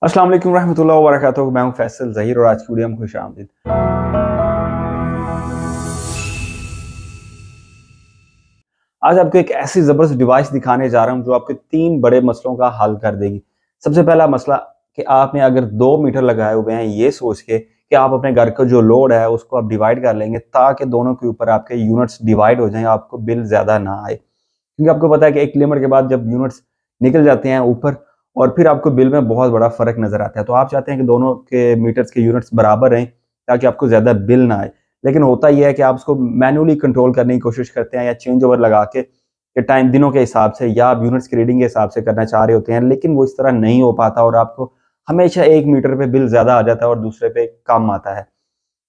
अस्सलाम वालेकुम रहमतुल्लाहि व बरकातुहू। मैं हूं फैसल ज़हीर और आज की वीडियो में खुश आमदीद। आज आपको एक ऐसी ज़बरदस्त डिवाइस दिखाने जा रहा हूं जो आपके 3 बड़े मसलों का हल कर देगी। सबसे पहला मसला कि आपने अगर 2 मीटर लगाए हुए हैं ये सोच के कि आप अपने घर का जो लोड है उसको आप डिवाइड कर लेंगे ताकि दोनों के ऊपर आपके यूनिट्स डिवाइड हो जाएं, आपको बिल ज़्यादा ना आए। क्योंकि आपको पता है कि एक लिमिट के बाद जब यूनिट्स निकल जाते हैं ऊपर और फिर आपको बिल में बहुत बड़ा फ़र्क नज़र आता है। तो आप चाहते हैं कि दोनों के मीटर्स के यूनिट्स बराबर रहें ताकि आपको ज़्यादा बिल ना आए। लेकिन होता ये है कि आप उसको मैनुअली कंट्रोल करने की कोशिश करते हैं या चेंज ओवर लगा के टाइम दिनों के हिसाब से या आप यूनिट्स की रीडिंग के हिसाब से करना चाह रहे होते हैं, लेकिन वो इस तरह नहीं हो पाता और आपको हमेशा एक मीटर पे बिल ज़्यादा आ जाता है और दूसरे पे कम आता है।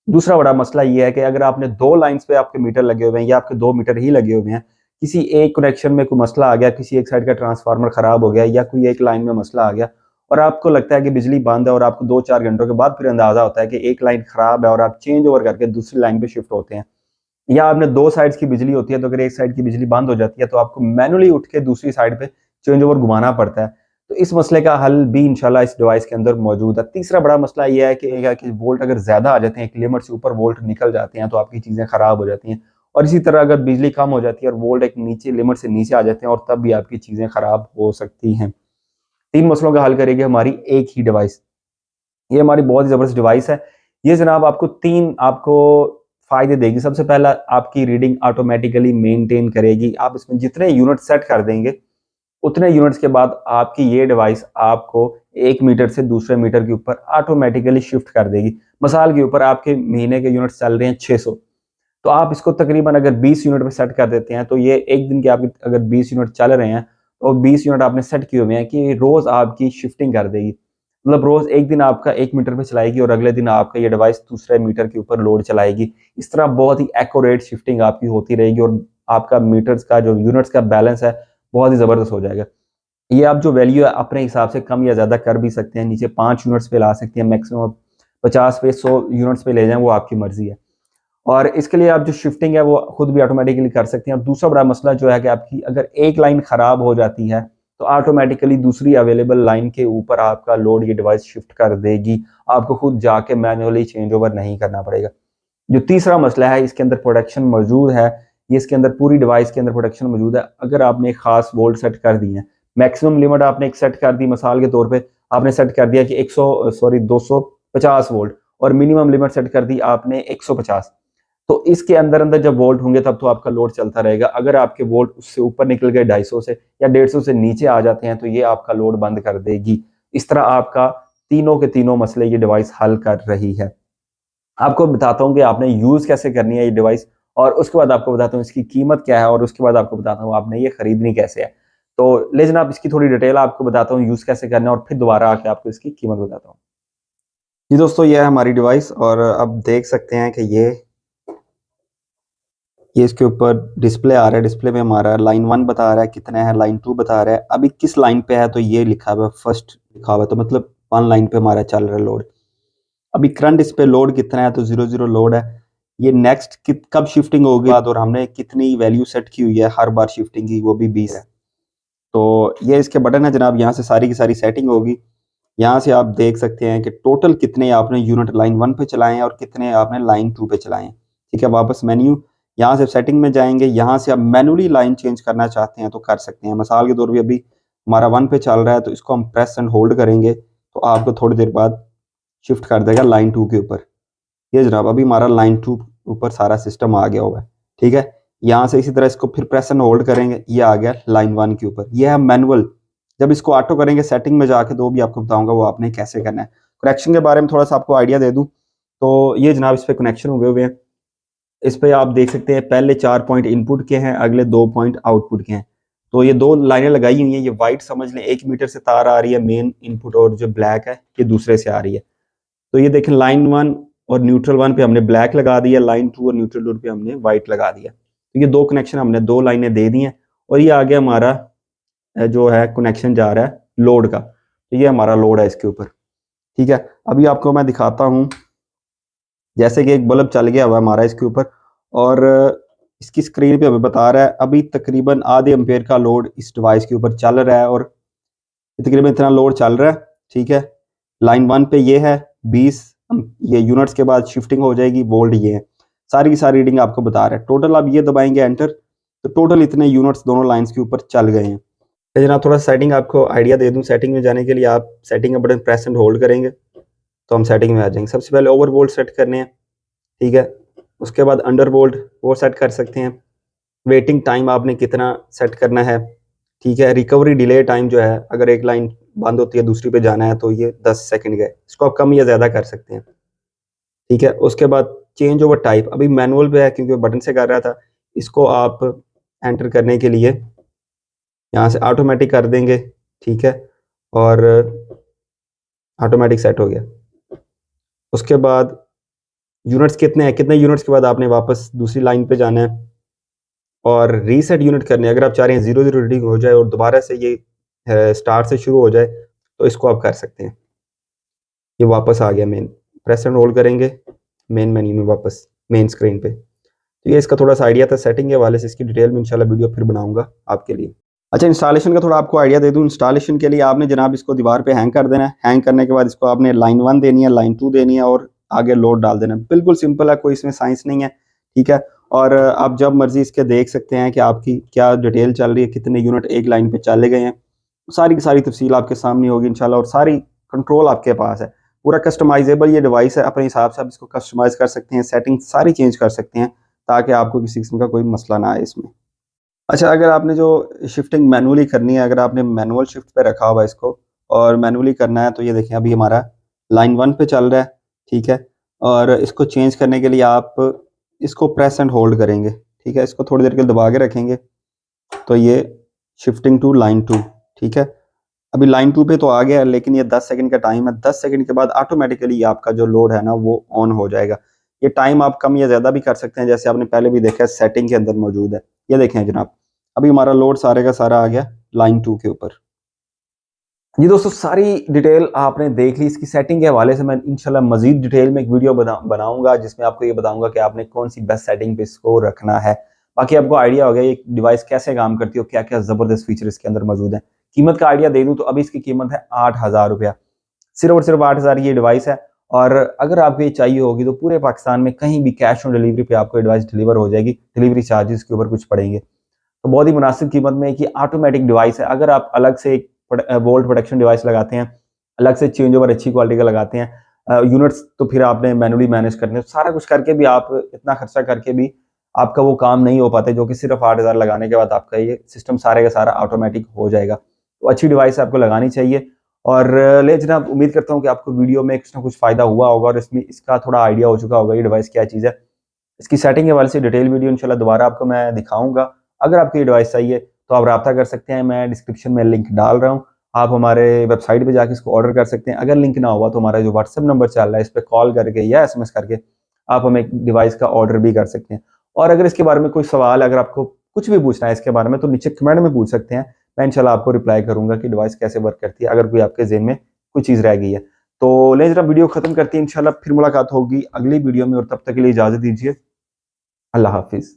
दूसरा बड़ा मसला ये है कि अगर आपने 2 लाइन्स पे आपके मीटर लगे हुए हैं या आपके 2 मीटर ही लगे हुए हैं, किसी एक कनेक्शन में कोई मसला आ गया, किसी एक साइड का ट्रांसफार्मर खराब हो गया या कोई एक लाइन में मसला आ गया और आपको लगता है कि बिजली बंद है और आपको 2-4 घंटों के बाद फिर अंदाज़ा होता है कि एक लाइन खराब है और आप चेंज ओवर करके दूसरी लाइन पे शिफ्ट होते हैं। या आपने 2 साइड्स की बिजली होती है, तो अगर एक साइड की बिजली बंद हो जाती है, तो आपको मैनुअली उठ के दूसरी साइड पे चेंज ओवर घुमाना पड़ता है। तो इस मसले का हल भी इंशाल्लाह इस डिवाइस के अंदर मौजूद है। तीसरा बड़ा मसला ये है कि वोल्ट अगर ज़्यादा आ जाते हैं, एक लिमिट से ऊपर वोल्ट निकल जाते हैं, तो आपकी चीज़ें खराब हो जाती हैं। और इसी तरह अगर बिजली कम हो जाती है और वोल्ट एक नीचे लिमिट से नीचे आ जाते हैं और तब भी आपकी चीज़ें खराब हो सकती हैं। 3 मसलों का हल करेगी हमारी एक ही डिवाइस। ये हमारी बहुत ही ज़बरदस्त डिवाइस है। ये जनाब आपको 3 फ़ायदे देगी। सबसे पहला, आपकी रीडिंग ऑटोमैटिकली मेंटेन करेगी। आप इसमें जितने यूनिट सेट कर देंगे, उतने यूनिट्स के बाद आपकी ये डिवाइस आपको 1 मीटर से दूसरे मीटर के ऊपर ऑटोमैटिकली शिफ्ट कर देगी। मिसाल के ऊपर आपके महीने के यूनिट्स चल रहे हैं 600, तो आप इसको तकरीबन अगर 20 यूनिट पे सेट कर देते हैं, तो ये एक दिन के आपके अगर 20 यूनिट चल रहे हैं, और 20 यूनिट आपने सेट किए हुए हैं कि रोज़ आपकी शिफ्टिंग कर देगी। मतलब रोज़ एक दिन आपका 1 मीटर पे चलाएगी और अगले दिन आपका ये डिवाइस दूसरे मीटर के ऊपर लोड चलाएगी। इस तरह बहुत ही एक्यूरेट शिफ्टिंग आपकी होती रहेगी और आपका मीटर्स का जो यूनिट्स का बैलेंस है, बहुत ही ज़बरदस्त हो जाएगा। ये आप जो वैल्यू है अपने हिसाब से कम या ज़्यादा कर भी सकते हैं। नीचे 5 यूनिट्स पे ला सकते हैं, मैक्सिमम 50 पे 100 यूनिट्स पे ले जाएँ, वो आपकी मर्ज़ी है। और इसके लिए आप जो शिफ्टिंग है वो खुद भी ऑटोमेटिकली कर सकते हैं। और दूसरा बड़ा मसला जो है कि आपकी अगर एक लाइन खराब हो जाती है, तो ऑटोमेटिकली दूसरी अवेलेबल लाइन के ऊपर आपका लोड ये डिवाइस शिफ्ट कर देगी। आपको खुद जाके मैनुअली चेंज ओवर नहीं करना पड़ेगा। जो तीसरा मसला है, इसके अंदर प्रोटेक्शन मौजूद है। ये इसके अंदर पूरी डिवाइस के अंदर प्रोटेक्शन मौजूद है। अगर आपने एक खास वोल्ट सेट कर दी है, मैक्सिमम लिमिट आपने एक सेट कर दी, मिसाल के तौर पे आपने सेट कर दिया कि 250 वोल्ट और मिनिमम लिमिट सेट कर दी आपने 150। तो इसके अंदर अंदर जब वोल्ट होंगे तब तो आपका लोड चलता रहेगा। अगर आपके वोल्ट उससे ऊपर निकल गए 250 से या 150 से नीचे आ जाते हैं, तो ये आपका लोड बंद कर देगी। इस तरह आपका तीनों के तीनों मसले ये डिवाइस हल कर रही है। आपको बताता हूँ कि आपने यूज़ कैसे करनी है ये डिवाइस, और उसके बाद आपको बताता हूँ इसकी कीमत क्या है, और उसके बाद आपको बताता हूँ आपने ये खरीदनी कैसे है। तो ले जनाब, इसकी थोड़ी डिटेल आपको बताता हूँ यूज़ कैसे करना है और फिर दोबारा आके आपको इसकी कीमत बताता हूँ। जी दोस्तों, ये है हमारी डिवाइस और अब देख सकते हैं कि ये इसके ऊपर डिस्प्ले आ रहा है। डिस्प्ले में हमारा लाइन 1 बता रहा है कितना है, लाइन 2 बता रहा है। अभी किस लाइन पे है, तो ये लिखा हुआ है फर्स्ट लिखा हुआ है, तो मतलब 1 लाइन पे हमारा चल रहा है लोड। अभी करंट इस पे लोड कितना है, तो 0 लोड है। ये नेक्स्ट कब शिफ्टिंग होगी और हमने कितनी वैल्यू सेट की हुई है हर बार शिफ्टिंग की, वो भी 20 है। तो ये इसके बटन है जनाब, यहाँ से सारी की सारी सेटिंग होगी। यहाँ से आप देख सकते हैं कि टोटल कितने आपने यूनिट लाइन 1 पे चलाए हैं और कितने आपने लाइन 2 पे चलाए हैं। ठीक है, वापस मेन्यू, यहाँ से सेटिंग में जाएंगे। यहाँ से आप मैनुअली लाइन चेंज करना चाहते हैं तो कर सकते हैं। मिसाल के तौर पे अभी हमारा 1 पे चल रहा है, तो इसको हम प्रेस एंड होल्ड करेंगे तो आपको थोड़ी देर बाद शिफ्ट कर देगा लाइन 2 के ऊपर। ये जनाब अभी हमारा लाइन 2 ऊपर सारा सिस्टम आ गया हुआ है। ठीक है, यहाँ से इसी तरह इसको फिर प्रेस एंड होल्ड करेंगे, ये आ गया लाइन 1 के ऊपर। ये है मैनुअल। जब इसको ऑटो करेंगे सेटिंग में जाके, तो भी आपको बताऊंगा वो आपने कैसे करना है। कनेक्शन के बारे में थोड़ा सा आपको आइडिया दे दूं, तो ये जनाब इस पे कनेक्शन हुए हैं। इस पे आप देख सकते हैं पहले 4 पॉइंट इनपुट के हैं, अगले 2 पॉइंट आउटपुट के हैं। तो ये 2 लाइनें लगाई हुई हैं। ये वाइट समझ लें 1 मीटर से तार आ रही है मेन इनपुट, और जो ब्लैक है ये दूसरे से आ रही है। तो ये देखें लाइन 1 और न्यूट्रल 1 पे हमने ब्लैक लगा दिया, लाइन 2 और न्यूट्रल 2 पे हमने वाइट लगा दिया। तो ये 2 कनेक्शन हमने 2 लाइनें दे दी हैं। और ये आगे हमारा जो है कनेक्शन जा रहा है लोड का। तो ये हमारा लोड है इसके ऊपर। ठीक है, अभी आपको मैं दिखाता हूँ। जैसे कि एक बल्ब चल गया हुआ हमारा इसके ऊपर, और इसकी स्क्रीन पे हमें बता रहा है अभी तकरीबन आधे एम्पेयर का लोड इस डिवाइस के ऊपर चल रहा है, और तकरीबन इतना लोड चल रहा है। ठीक है, लाइन 1 पे ये है 20, ये यूनिट्स के बाद शिफ्टिंग हो जाएगी, वोल्ट ये है, सारी की सारी रीडिंग आपको बता रहा है। टोटल आप ये दबाएंगे एंटर, तो टोटल इतने यूनिट्स दोनों लाइंस के ऊपर चल गए हैं। तो जनाब थोड़ा सेटिंग आपको आइडिया दे दूं, सेटिंग में जाने के लिए आप सेटिंग का बटन प्रेस एंड होल्ड करेंगे तो हम सेटिंग में आ जाएंगे। सबसे पहले ओवर वोल्ट सेट करने हैं, ठीक है। उसके बाद अंडर वोल्ट वो सेट कर सकते हैं। वेटिंग टाइम आपने कितना सेट करना है, ठीक है। रिकवरी डिले टाइम जो है, अगर एक लाइन बंद होती है दूसरी पे जाना है तो ये 10 सेकंड का है, इसको आप कम या ज़्यादा कर सकते हैं, ठीक है। उसके बाद चेंज ओवर टाइप, अभी मैनुअल पे है क्योंकि बटन से कर रहा था, इसको आप एंटर करने के लिए यहाँ से ऑटोमेटिक कर देंगे, ठीक है, और ऑटोमेटिक सेट हो गया। उसके बाद यूनिट्स कितने हैं, कितने यूनिट्स के बाद आपने वापस दूसरी लाइन पे जाना है और रीसेट यूनिट करने हैं। अगर आप चाह रहे हैं 0 रीडिंग हो जाए और दोबारा से ये स्टार्ट से शुरू हो जाए तो इसको आप कर सकते हैं। ये वापस आ गया मेन, प्रेस एंड होल्ड करेंगे मेन मेन्यू में वापस मेन स्क्रीन पे। तो ये इसका थोड़ा सा आइडिया था सेटिंग के हवाले से, इसकी डिटेल में इंशाल्लाह वीडियो फिर बनाऊंगा आपके लिए। अच्छा, इंस्टॉलेशन का थोड़ा आपको आइडिया दे दूं। इंस्टॉलेशन के लिए आपने जनाब इसको दीवार पे हैंग कर देना है। हैंग करने के बाद इसको आपने लाइन 1 देनी है, लाइन 2 देनी है और आगे लोड डाल देना है। बिल्कुल सिंपल है, कोई इसमें साइंस नहीं है, ठीक है। और आप जब मर्जी इसके देख सकते हैं कि आपकी क्या डिटेल चल रही है, कितने यूनिट एक लाइन पे चले गए हैं, सारी की सारी तफसील आपके सामने होगी इंशाल्लाह। और सारी कंट्रोल आपके पास है, पूरा कस्टमाइजेबल ये डिवाइस है, अपने हिसाब से आप इसको कस्टमाइज कर सकते हैं, सेटिंग सारी चेंज कर सकते हैं ताकि आपको किसी किस्म का कोई मसला ना आए इसमें। अच्छा, अगर आपने जो शिफ्टिंग मैनुअली करनी है, अगर आपने मैनुअल शिफ्ट पे रखा हुआ है इसको और मैनुअली करना है तो ये देखें अभी हमारा लाइन 1 पे चल रहा है, ठीक है। और इसको चेंज करने के लिए आप इसको प्रेस एंड होल्ड करेंगे, ठीक है। इसको थोड़ी देर के लिए दबा के रखेंगे तो ये शिफ्टिंग टू लाइन 2, ठीक है। अभी लाइन 2 पे तो आ गया है लेकिन ये 10 सेकंड का टाइम है। 10 सेकंड के बाद ऑटोमेटिकली आपका जो लोड है ना वो ऑन हो जाएगा। ये टाइम आप कम या ज़्यादा भी कर सकते हैं, जैसे आपने पहले भी देखा है सेटिंग के अंदर मौजूद है। ये देखें जनाब, अभी हमारा लोड सारे का सारा आ गया लाइन 2 के ऊपर। जी दोस्तों, सारी डिटेल आपने देख ली। इसकी सेटिंग के हवाले से मैं इंशाल्लाह मजीद डिटेल में एक वीडियो बनाऊंगा जिसमें आपको ये बताऊंगा कि आपने कौन सी बेस्ट सेटिंग पे इसको रखना है। बाकी आपको आइडिया हो गया ये डिवाइस कैसे काम करती है और क्या क्या ज़बरदस्त फीचर इसके अंदर मौजूद है। कीमत का आइडिया दे दूँ तो अभी इसकी कीमत है 8,000 रुपया, सिर्फ और सिर्फ 8,000 ये डिवाइस है। और अगर आपको ये चाहिए होगी तो पूरे पाकिस्तान में कहीं भी कैश ऑन डिलीवरी पे आपको ये डिवाइस डिलीवर हो जाएगी, डिलीवरी चार्जेस के ऊपर कुछ पड़ेंगे। तो बहुत ही मुनासिब कीमत में कि ऑटोमेटिक डिवाइस है। अगर आप अलग से एक वोल्ट प्रोटेक्शन डिवाइस लगाते हैं, अलग से चेंज ओवर अच्छी क्वालिटी का लगाते हैं, यूनिट्स तो फिर आपने मैनुअली मैनेज करने हैं, सारा कुछ करके भी आप इतना खर्चा करके भी आपका वो काम नहीं हो पाते जो कि सिर्फ 8,000 लगाने के बाद आपका ये सिस्टम सारे का सारा ऑटोमेटिक हो जाएगा। तो अच्छी डिवाइस आपको लगानी चाहिए। और ले जनाब, उम्मीद करता हूँ कि आपको वीडियो में कुछ ना कुछ फ़ायदा हुआ होगा और इसमें इसका थोड़ा आइडिया हो चुका होगा ये डिवाइस क्या चीज़ है। इसकी सेटिंग के हवाले से डिटेल वीडियो इंशाल्लाह दोबारा आपको मैं दिखाऊंगा। अगर आपको ये डिवाइस चाहिए तो आप रब्ता कर सकते हैं, मैं डिस्क्रिप्शन में लिंक डाल रहा हूँ। आप हमारे वेबसाइट पे जाके इसको ऑर्डर कर सकते हैं। अगर लिंक ना हुआ तो हमारा जो व्हाट्सएप नंबर चल रहा है इस पर कॉल करके या SMS करके आप हमें डिवाइस का ऑर्डर भी कर सकते हैं। और अगर इसके बारे में कोई सवाल, अगर आपको कुछ भी पूछना है इसके बारे में तो नीचे कमेंट में पूछ सकते हैं। मैं इंशाल्लाह आपको रिप्लाई करूंगा कि डिवाइस कैसे वर्क करती है, अगर कोई आपके ज़हन में कोई चीज़ रह गई है। तो ले जरा वीडियो खत्म करते हैं, इंशाल्लाह फिर मुलाकात होगी अगली वीडियो में और तब तक के लिए इजाज़त दीजिए। अल्लाह हाफिज़।